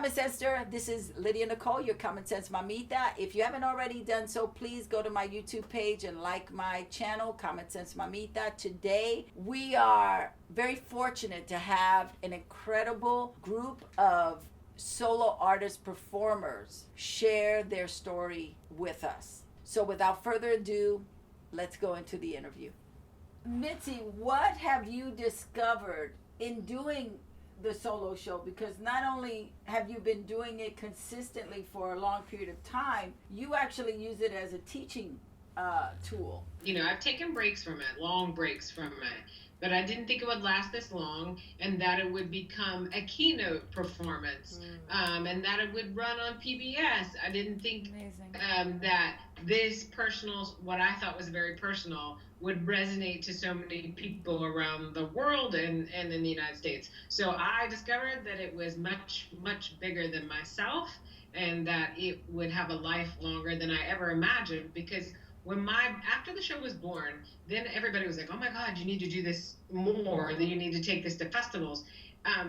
Common Sense-ter. This is Lydia Nicole, your Common Sense Mamita. If you haven't already done so, please go to my YouTube page and like my channel, Common Sense Mamita. Today, we are very fortunate to have an incredible group of solo artist performers share their story with us. So without further ado, let's go into the interview. Mitzi, what have you discovered in doing the solo show? Because not only have you been doing it consistently for a long period of time, you actually use it as a teaching tool. You know, I've taken breaks from it, long breaks from it, but I didn't think it would last this long, and that it would become a keynote performance, and that it would run on PBS. I didn't think that this personal, what I thought was very personal, would resonate to so many people around the world and in the United States. So I discovered that it was much, much bigger than myself, and that it would have a life longer than I ever imagined. Because after the show was born, then everybody was like, oh my God, you need to do this more, that you need to take this to festivals.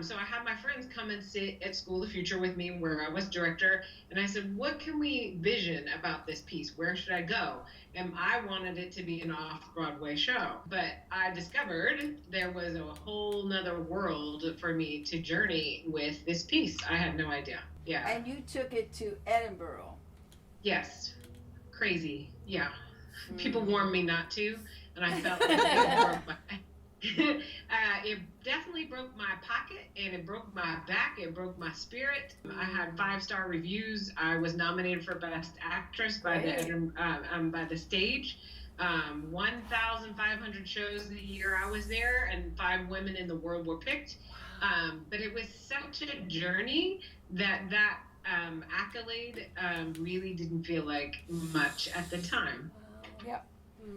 So I had my friends come and sit at School of the Future with me, where I was director, and I said, what can we vision about this piece? Where should I go? And I wanted it to be an off-Broadway show. But I discovered there was a whole nother world for me to journey with this piece. I had no idea. Yeah. And you took it to Edinburgh. Yes. Crazy. Yeah. People warned me not to, and I felt like it broke my... it definitely broke my pocket, and it broke my back. It broke my spirit. I had 5-star reviews. I was nominated for Best Actress by the stage. 1,500 shows the year I was there, and 5 women in the world were picked. But it was such a journey that accolade really didn't feel like much at the time. Yeah.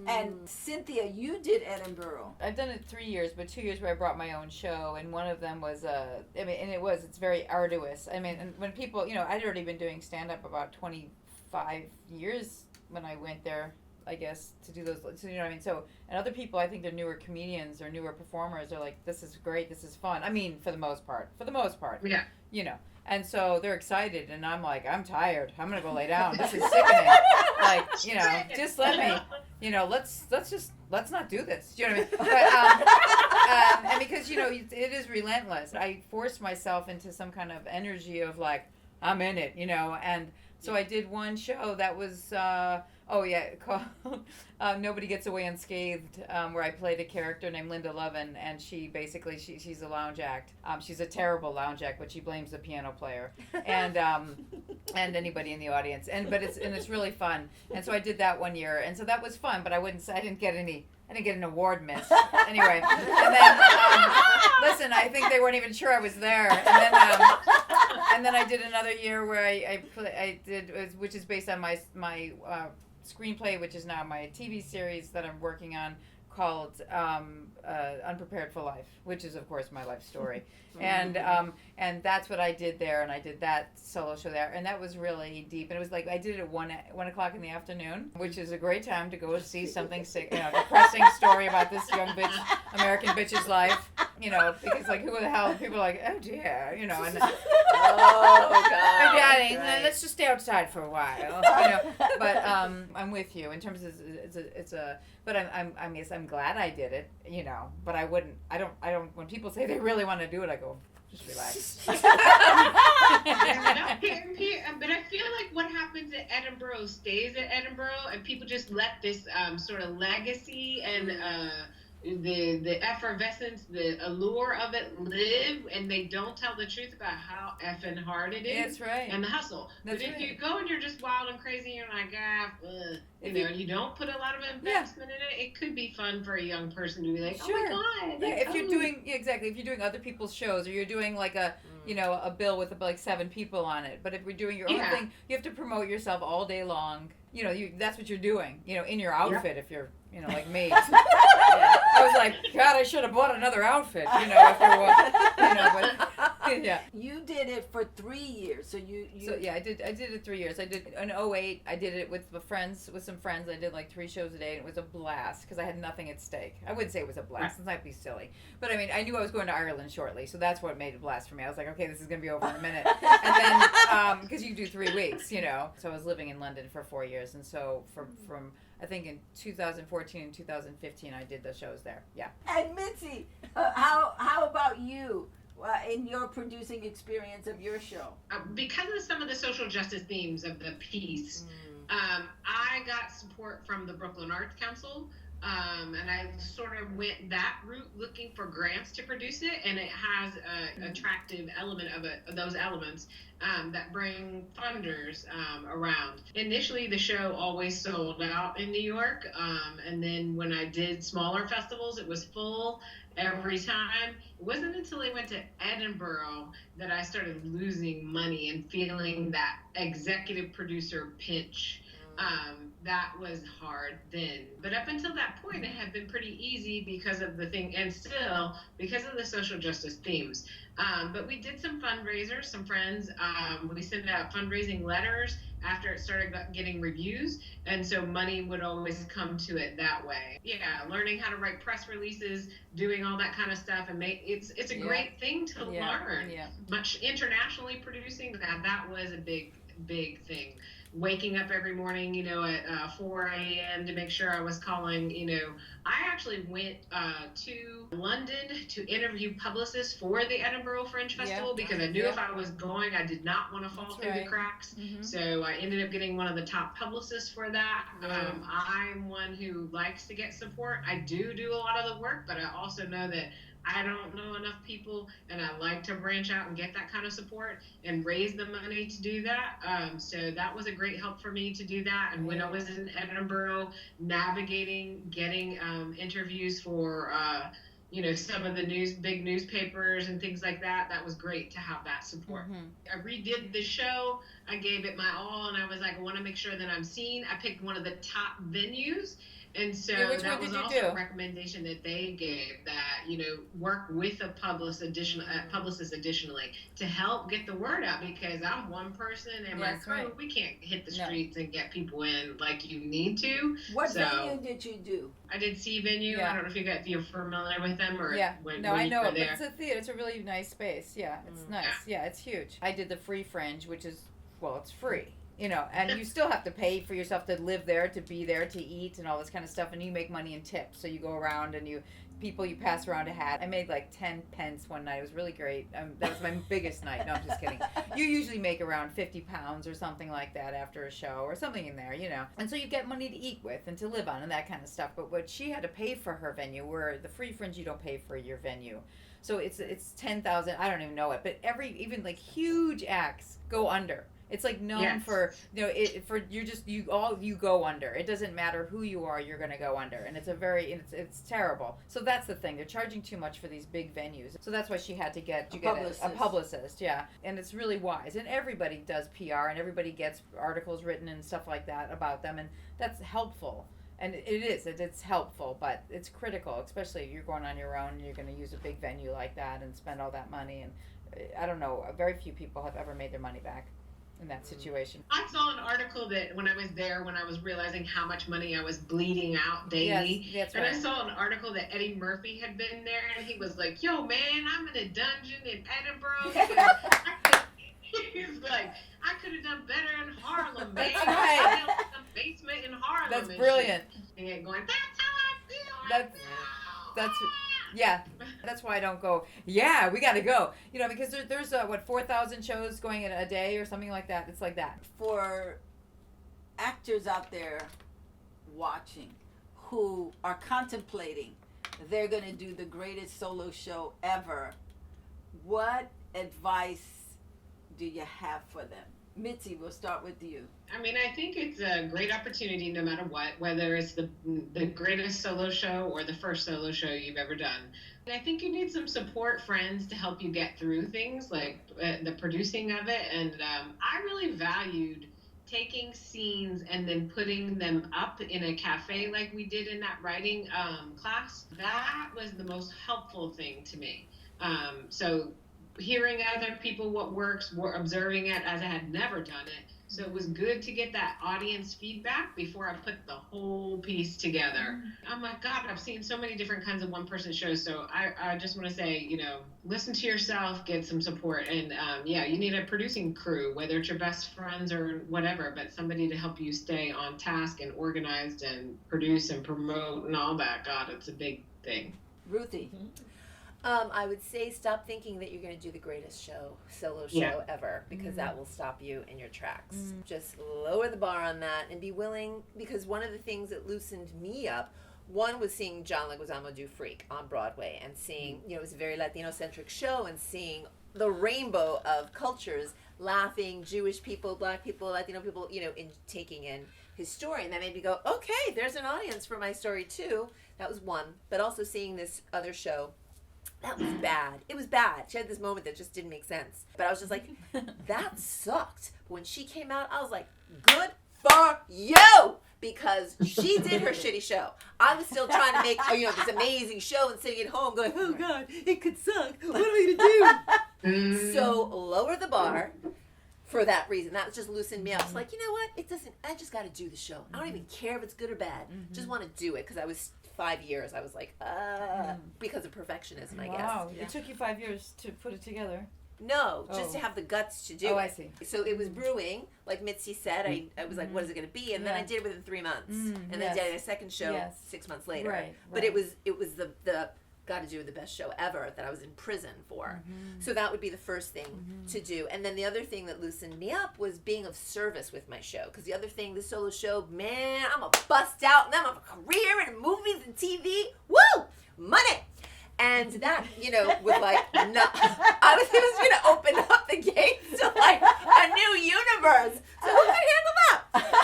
And Cynthia, you did Edinburgh. I've done it 3 years, but 2 years where I brought my own show, and one of them was it's very arduous. I mean, and when people, I'd already been doing stand-up about 25 years when I went there, I guess, to do those, so, you know what I mean? So, and other people, I think they're newer comedians or newer performers, are like, this is great, this is fun. I mean, for the most part. Yeah. And so they're excited, and I'm like, I'm tired. I'm gonna go lay down. This is sickening. Like, just let me, let's not do this. Do you know what I mean? But, and because, it is relentless. I forced myself into some kind of energy of like, I'm in it, and so I did one show that was, called Nobody Gets Away Unscathed, where I played a character named Linda Levin, and she basically, she's a lounge act. She's a terrible lounge act, but she blames the piano player and anybody in the audience. But it's really fun. And so I did that one year, and so that was fun, but I didn't get an award, miss. Anyway, and then, listen, I think they weren't even sure I was there. And then I did another year where I did, which is based on my screenplay, which is now my TV series that I'm working on, called Unprepared for Life, which is, of course, my life story. And that's what I did there, and I did that solo show there, and that was really deep. And it was like, I did it at 1 o'clock in the afternoon, which is a great time to go see something depressing story about this young bitch, American bitch's life, because like, who the hell, people are like, oh dear, and oh God, daddy, let's just stay outside for a while, but I'm with you in terms of but I'm glad I did it, but I don't, when people say they really want to do it, I go, just relax. But I feel like what happens at Edinburgh stays at Edinburgh, and people just let this sort of legacy and the effervescence, the allure of it live, and they don't tell the truth about how effing hard it is. That's right. And the hustle. But if you go and you're just wild and crazy, you're like, and you don't put a lot of investment in it, it could be fun for a young person to be like, sure. Oh my God. Like, if you're doing, if you're doing other people's shows, or you're doing like a bill with like 7 people on it, but if you're doing your own thing, you have to promote yourself all day long. That's what you're doing, in your outfit, if you're, like me. I was like, God, I should have bought another outfit, after a while, but Yeah. You did it for 3 years, so you. So yeah, I did it 3 years. I did in '08. I did it with some friends. I did like 3 shows a day, and it was a blast because I had nothing at stake. I wouldn't say it was a blast. It might be silly, but I mean, I knew I was going to Ireland shortly, so that's what made it a blast for me. I was like, okay, this is gonna be over in a minute, and then because you do 3 weeks, you know. So I was living in London for 4 years, and so from I think in 2014 and 2015, I did the shows there. Yeah. And Mitzi, how about you? In your producing experience of your show? Because of some of the social justice themes of the piece, I got support from the Brooklyn Arts Council, and I sort of went that route looking for grants to produce it, and it has an attractive element of those elements that bring funders around. Initially, the show always sold out in New York, and then when I did smaller festivals, it was full every time. It wasn't until I went to Edinburgh that I started losing money and feeling that executive producer pinch. That was hard then. But up until that point, it had been pretty easy because of the thing, and still because of the social justice themes. But we did some fundraisers, some friends. We sent out fundraising letters after it started getting reviews, and so money would always come to it that way. Yeah, learning how to write press releases, doing all that kind of stuff, and it's a great thing to learn. Yeah. Much internationally producing, that was a big thing. Waking up every morning, you know, at 4 a.m. to make sure I was calling, you know. I actually went to London to interview publicists for the Edinburgh Fringe Festival because I knew if I was going, I did not want to fall through the cracks. So I ended up getting one of the top publicists for that. I'm one who likes to get support. I do a lot of the work, but I also know that I don't know enough people, and I like to branch out and get that kind of support and raise the money to do that. So that was a great help for me to do that. And when I was in Edinburgh, navigating, getting interviews for, you know, some of the big newspapers and things like that, that was great to have that support. I redid the show. I gave it my all, and I was like, I want to make sure that I'm seen. I picked one of the top venues. And so that was also a recommendation that they gave, that, you know, work with a publicist additionally to help get the word out, because I'm one person and my crew, we can't hit the streets and get people in like you need to. What venue did you do? I did C Venue. I don't know if you're familiar with them or when I know it, but there. it's a theater. It's a really nice space. Yeah, it's nice. Yeah, it's huge. I did the Free Fringe, which is, well, it's free. You know, and you still have to pay for yourself to live there, to be there, to eat, and all this kind of stuff. And you make money in tips. So you go around and you pass around a hat. I made like 10 pence one night. It was really great. That was my biggest night. No, I'm just kidding. You usually make around 50 pounds or something like that after a show or something in there, you know. And so you get money to eat with and to live on and that kind of stuff. But what she had to pay for her venue, where the Free Fringe, you don't pay for your venue. So it's 10,000. I don't even know it. But even like huge acts go under. It's like known for, you know, you go under. It doesn't matter who you are, you're going to go under. And it's terrible. So that's the thing. They're charging too much for these big venues. So that's why she had to get a publicist. Yeah. And it's really wise. And everybody does PR, and everybody gets articles written and stuff like that about them. And that's helpful. And it's helpful, but it's critical, especially if you're going on your own and you're going to use a big venue like that and spend all that money. And I don't know, very few people have ever made their money back in that situation. I saw an article that when I was there, when I was realizing how much money I was bleeding out daily, yes, that's right. And I saw an article that Eddie Murphy had been there, and he was like, "Yo, man, I'm in a dungeon in Edinburgh." He's like, "I could have done better in Harlem, man. That's right. I the basement in Harlem." That's brilliant. And going, "That's how I feel." That's why I don't go, yeah, we got to go. You know, because there's 4,000 shows going in a day or something like that. It's like that. For actors out there watching who are contemplating they're going to do the greatest solo show ever, what advice do you have for them? Mitzi, we'll start with you. I mean, I think it's a great opportunity no matter what, whether it's the greatest solo show or the first solo show you've ever done. And I think you need some support friends to help you get through things like the producing of it. And I really valued taking scenes and then putting them up in a cafe like we did in that writing class. That was the most helpful thing to me. So hearing other people what works, observing it as I had never done it. So it was good to get that audience feedback before I put the whole piece together. Oh my God, I've seen so many different kinds of one-person shows. So I just want to say, listen to yourself, get some support. And you need a producing crew, whether it's your best friends or whatever, but somebody to help you stay on task and organized and produce and promote and all that. God, it's a big thing. Ruthy. I would say stop thinking that you're going to do the greatest solo show ever, because that will stop you in your tracks. Just lower the bar on that and be willing, because one of the things that loosened me up, one was seeing John Leguizamo do Freak on Broadway and seeing, it was a very Latino-centric show, and seeing the rainbow of cultures, laughing, Jewish people, Black people, Latino people, in taking in his story. And that made me go, okay, there's an audience for my story too. That was one. But also seeing this other show, that was bad. It was bad. She had this moment that just didn't make sense. But I was just like, that sucked. But when she came out, I was like, good for you! Because she did her shitty show. I was still trying to make, this amazing show and sitting at home going, oh God, it could suck. What am I going to do? So lower the bar for that reason. That just loosened me up. It's like, you know what? I just got to do the show. I don't even care if it's good or bad. Just want to do it, because I was 5 years. I was like, because of perfectionism, I guess. Wow, it took you 5 years to put it together. No, just to have the guts to do it. Oh, I see. So it was brewing, like Mitzi said. I was like, what is it going to be? And then I did it within 3 months. And then did a second show 6 months later. Right. But it was the got to do the best show ever that I was in prison for. So that would be the first thing to do. And then the other thing that loosened me up was being of service with my show. Because the other thing, the solo show, man, I'm going to bust out and I'm going to have a career in movies and TV. Woo! Money! And that, was like, no. I was going to open up the gates to like a new universe. So who can handle that?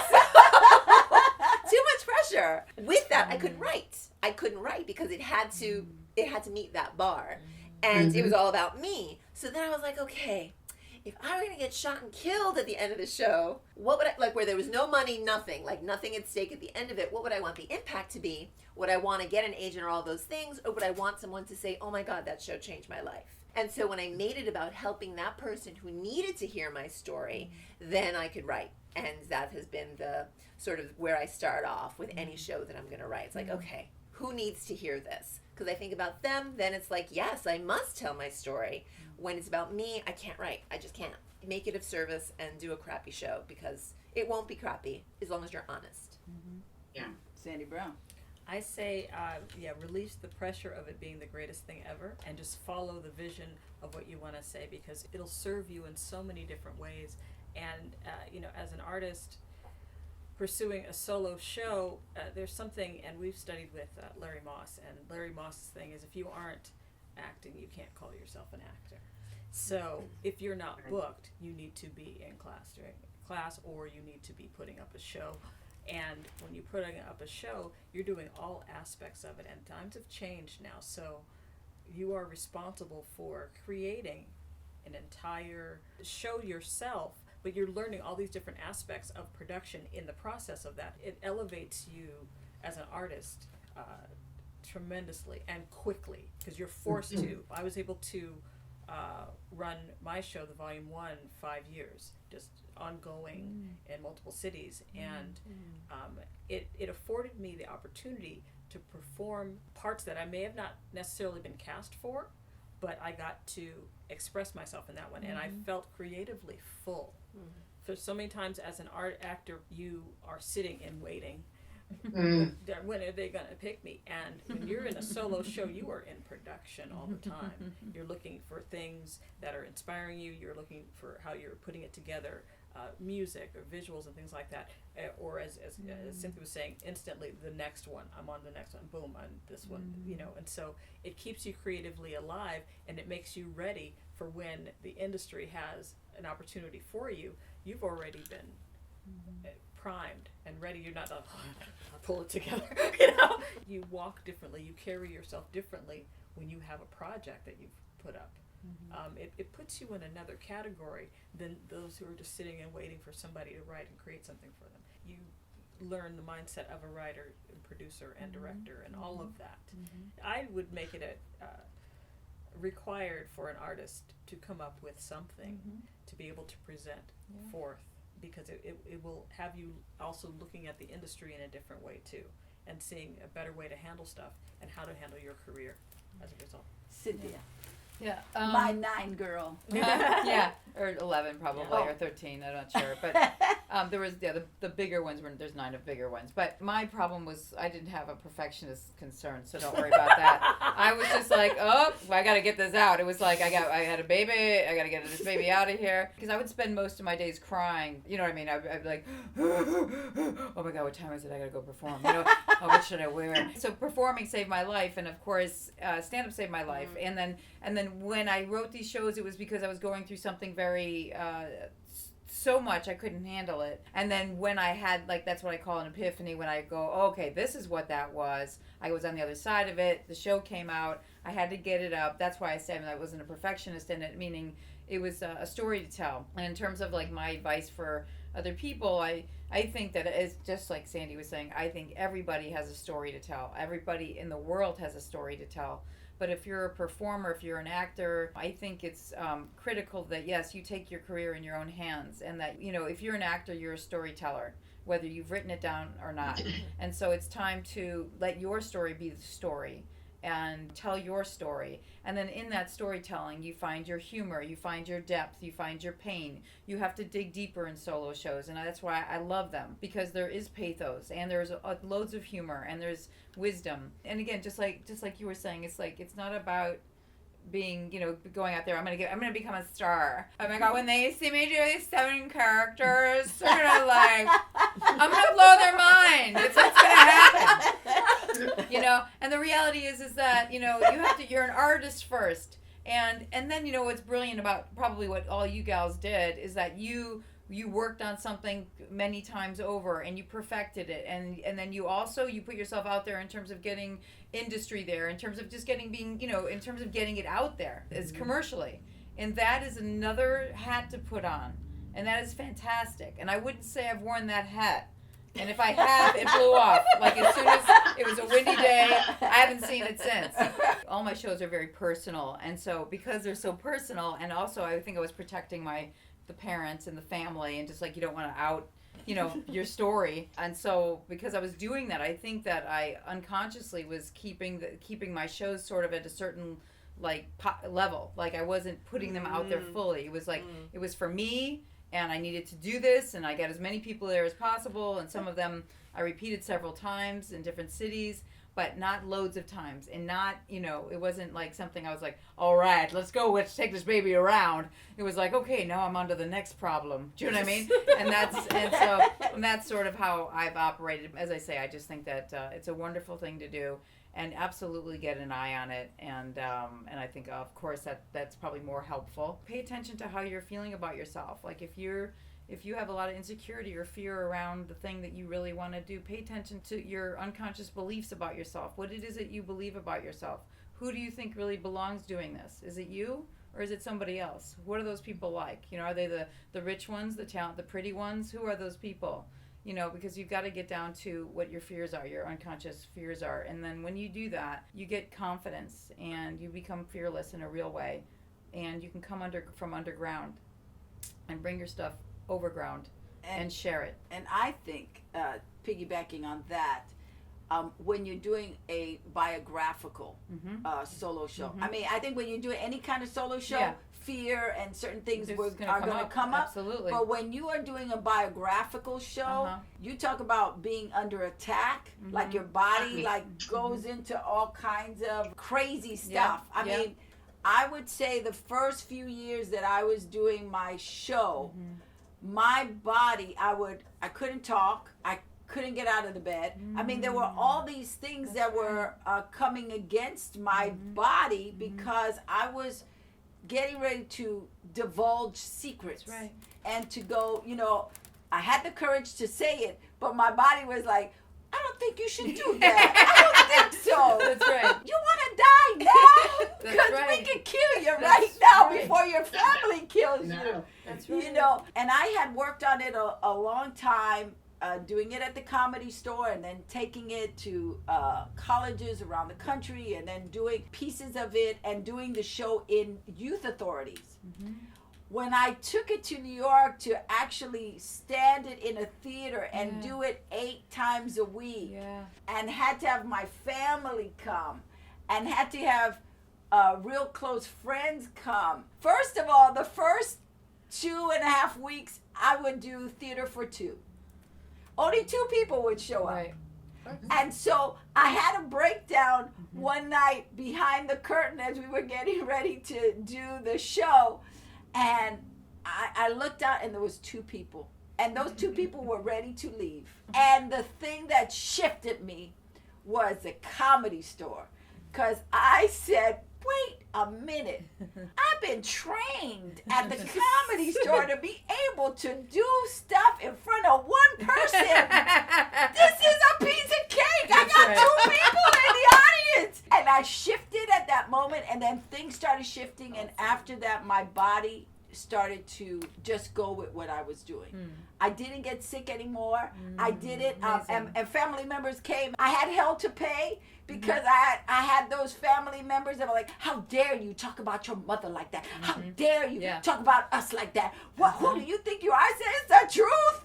So, too much pressure. With that, I couldn't write because it had to meet that bar. And it was all about me. So then I was like, okay, if I were going to get shot and killed at the end of the show, what would I, like, where there was no money, nothing at stake at the end of it, what would I want the impact to be? Would I want to get an agent or all those things? Or would I want someone to say, oh my God, that show changed my life? And so when I made it about helping that person who needed to hear my story, then I could write. And that has been the sort of where I start off with any show that I'm going to write. It's like, okay, who needs to hear this? Because I think about them, then it's like, yes, I must tell my story. When it's about me, I can't write. I just can't. Make it of service and do a crappy show, because it won't be crappy as long as you're honest. Yeah. Sandy Brown. I say, release the pressure of it being the greatest thing ever, and just follow the vision of what you want to say, because it'll serve you in so many different ways. And, as an artist pursuing a solo show, there's something, and we've studied with Larry Moss, and Larry Moss's thing is, if you aren't acting, you can't call yourself an actor. So if you're not booked, you need to be in class, or you need to be putting up a show. And when you're putting up a show, you're doing all aspects of it, and times have changed now. So you are responsible for creating an entire show yourself, but you're learning all these different aspects of production in the process of that. It elevates you as an artist tremendously and quickly, because you're forced to. I was able to run my show, the Volume 1, 5 years, just ongoing in multiple cities, and it afforded me the opportunity to perform parts that I may have not necessarily been cast for, but I got to express myself in that one, and I felt creatively full. For so many times as an art actor, you are sitting and waiting. When are they going to pick me? And when you're in a solo show, you are in production all the time. You're looking for things that are inspiring you. You're looking for how you're putting it together, music or visuals and things like that. Or as Cynthia was saying, instantly the next one. I'm on the next one. Boom, on this one. And so it keeps you creatively alive, and it makes you ready for when the industry has an opportunity for you. You've already been primed and ready. You're not pull it together. You walk differently. You carry yourself differently when you have a project that you've put up. It puts you in another category than those who are just sitting and waiting for somebody to write and create something for them. You learn the mindset of a writer and producer and director and all of that. I would make it required for an artist to come up with something to be able to present forth, because it will have you also looking at the industry in a different way too, and seeing a better way to handle stuff and how to handle your career as a result. Cynthia. Yeah. My 9 girl. Yeah, or 11 probably, Yeah. or 13, I'm not sure. But there was, the bigger ones, there's 9 of bigger ones. But my problem was I didn't have a perfectionist concern, so don't worry about that. I was just like, oh, I got to get this out. It was like I had a baby, I got to get this baby out of here. Because I would spend most of my days crying, you know what I mean? I'd be like, oh my God, what time is it? I got to go perform. You know, oh, what should I wear? So performing saved my life, and of course, stand-up saved my life. And then when I wrote these shows, it was because I was going through something very, so much I couldn't handle it. And then when I had, like, that's what I call an epiphany, when I go, oh, okay, this is what that was. I was on the other side of it. The show came out. I had to get it up. That's why I said I wasn't a perfectionist in it, meaning it was a story to tell. And in terms of, like, my advice for other people, I think that it's just like Sandy was saying, I think everybody has a story to tell. Everybody in the world has a story to tell. But if you're a performer, if you're an actor, I think it's critical that, yes, you take your career in your own hands, and that, you know, if you're an actor, you're a storyteller, whether you've written it down or not. And so it's time to let your story be the story and tell your story. And then in that storytelling, you find your humor, you find your depth, you find your pain. You have to dig deeper in solo shows, and that's why I love them, because there is pathos, and there's loads of humor, and there's wisdom. And again, just like you were saying, it's like, it's not about being, you know, going out there, I'm gonna become a star. Oh my God, when they see me do these 7 characters, they're gonna like, I'm gonna blow their mind. It's gonna happen. You know, and the reality is that, you know, you're an artist first, and then, you know, what's brilliant about probably what all you gals did is that you worked on something many times over, and you perfected it, and then you put yourself out there in terms of getting industry there, in terms of just in terms of getting it out there as commercially. And that is another hat to put on, and that is fantastic. And I wouldn't say I've worn that hat. And if I have, it blew off. Like, as soon as it was a windy day, I haven't seen it since. All my shows are very personal, and so because they're so personal, and also I think I was protecting the parents and the family, and just like, you don't want to out, you know, your story. And so because I was doing that, I think that I unconsciously was keeping my shows sort of at a certain, like, level. Like, I wasn't putting them out there fully. It was like, it was for me, and I needed to do this, and I got as many people there as possible, and some of them I repeated several times in different cities, but not loads of times, and not, you know, it wasn't like something I was like, all right, let's take this baby around. It was like, okay, now I'm on to the next problem. Do you know what I mean? And that's sort of how I've operated. As I say, I just think that it's a wonderful thing to do, and absolutely get an eye on it. And I think, of course, that's probably more helpful. Pay attention to how you're feeling about yourself. Like, if you have a lot of insecurity or fear around the thing that you really want to do, pay attention to your unconscious beliefs about yourself. What it is that you believe about yourself. Who do you think really belongs doing this? Is it you, or is it somebody else? What are those people like? You know, are they the rich ones, the pretty ones? Who are those people? You know, because you've got to get down to what your fears are, your unconscious fears are. And then when you do that, you get confidence, and you become fearless in a real way. And you can come from underground and bring your stuff overground and share it. And I think, piggybacking on that, when you're doing a biographical solo show, I mean, I think when you're doing any kind of solo show, fear and certain things are going to come up. Absolutely. But when you are doing a biographical show, you talk about being under attack, like your body like goes into all kinds of crazy stuff. I mean, I would say the first few years that I was doing my show, my body, I couldn't talk. I couldn't get out of the bed. I mean, there were all these things that were coming against my body because I was getting ready to divulge secrets. That's right. And to go, you know, I had the courage to say it, but my body was like, I don't think you should do that. I don't think so. That's right. You want to die now? That's Because right. we can kill you That's right now right. before your family kills you. No. That's right. You know, and I had worked on it a long time doing it at the Comedy Store, and then taking it to colleges around the country, and then doing pieces of it and doing the show in youth authorities. Mm-hmm. When I took it to New York to actually stand it in a theater and do it 8 times a week, and had to have my family come, and had to have real close friends come. First of all, the first 2.5 weeks, I would do theater for 2. Only 2 people would show up. Right. And so I had a breakdown one night behind the curtain as we were getting ready to do the show. And I looked out, and there was 2 people. And those 2 people were ready to leave. And the thing that shifted me was the Comedy Store. Because I said, wait a minute. I've been trained at the Comedy Store to be able to do stuff in front of one person. This is a piece of cake. I got 2 people in the audience. And I shifted at that moment, and then things started shifting. And after that, my body started to just go with what I was doing. I didn't get sick anymore. I did it, and family members came. I had hell to pay because I had those family members that were like, how dare you talk about your mother like that? How dare you talk about us like that? Who do you think you are? I said, it's the truth.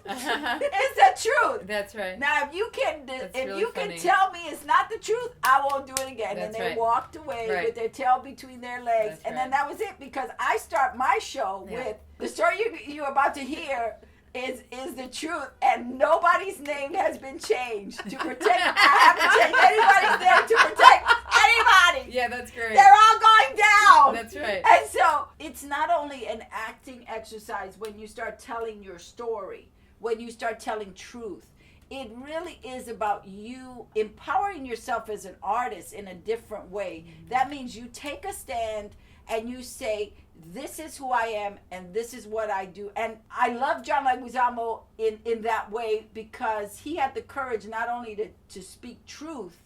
It's the truth. That's right. Now, if you can can tell me it's not the truth, I won't do it again. That's and they walked away with their tail between their legs. That's and then that was it, because I start my show with the story you're about to hear is the truth, and nobody's name has been changed to protect. I haven't changed anybody's name to protect anybody. Yeah, that's great. They're all going down. That's right. And so it's not only an acting exercise when you start telling your story, when you start telling truth. It really is about you empowering yourself as an artist in a different way. That means you take a stand and you say, this is who I am, and this is what I do. And I love John Leguizamo in that way, because he had the courage not only to speak truth,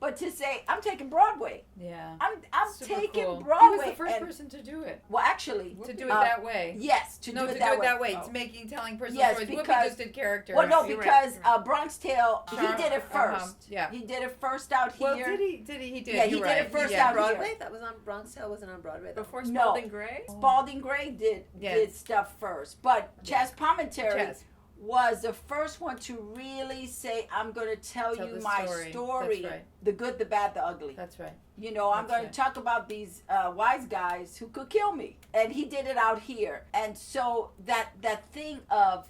but to say, I'm taking Broadway. Yeah. I'm taking cool. Broadway. He was the first person to do it. Well, actually. To do it that way. Yes, to do it that way. It's telling personal Yes, stories. because, Whoopi just did characters. Well, no, because Bronx Tale, he did it first. Yeah. He did it first out here. Well, did he? He did. Yeah, he did it first out Broadway? here. That was on Bronx Tale. Wasn't on Broadway. Before Spalding Gray? Spalding Gray did stuff first. But Chaz Palminteri was the first one to really say, I'm going to tell you my story. That's right. The good, the bad, the ugly. That's right. You know, I'm going to talk about these wise guys who could kill me. And he did it out here. And so that thing of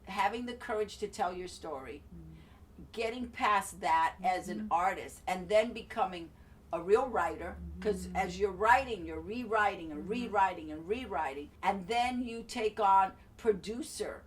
having the courage to tell your story, getting past that as an artist, and then becoming a real writer, because as you're writing, you're rewriting and rewriting and rewriting. And then you take on producer